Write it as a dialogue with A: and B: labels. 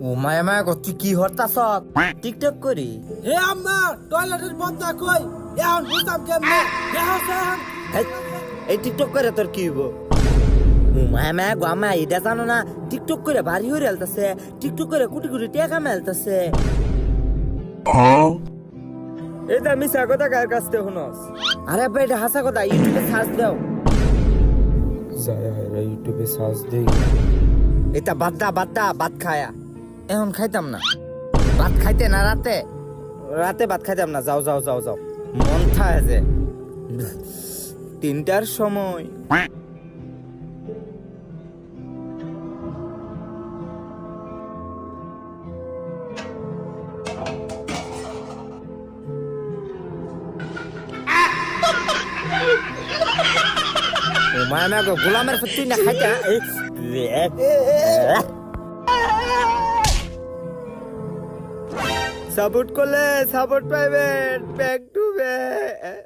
A: ও মায়া মায়া গো তুই কি হরতাছ? টিকটক করি?
B: হে আম্মা টয়লেটের বন্ধা কই এখন বুঝাম কেমনে
A: এই টিকটক করে তোর কি হইব? ও মায়া মায়া গো আমা এটা জানো না টিকটক করে বাড়ি হয়ে আলতাছে, টিকটক করে কোটি কোটি টাকা মেলতাছে। এটা মিছা কথা কার কাছ থেকে শুনস? আরে ভাই এটা হাসা কথা, ইউটিউবে সার্চ দাও। ইউটিউবে সার্চ দেই। এটা বাদ খায়া এখন খাইতাম না। ভাত খাইতে না রাতে ভাত খাইতাম না। যাও যাও যাও যাও, মন থাকে যে 3টার সময়। মায়া গো গোলামের তুই না খাইতা সাপোর্ট করলে সাপোর্ট পাইবেন ব্যাক টু ব্যাক।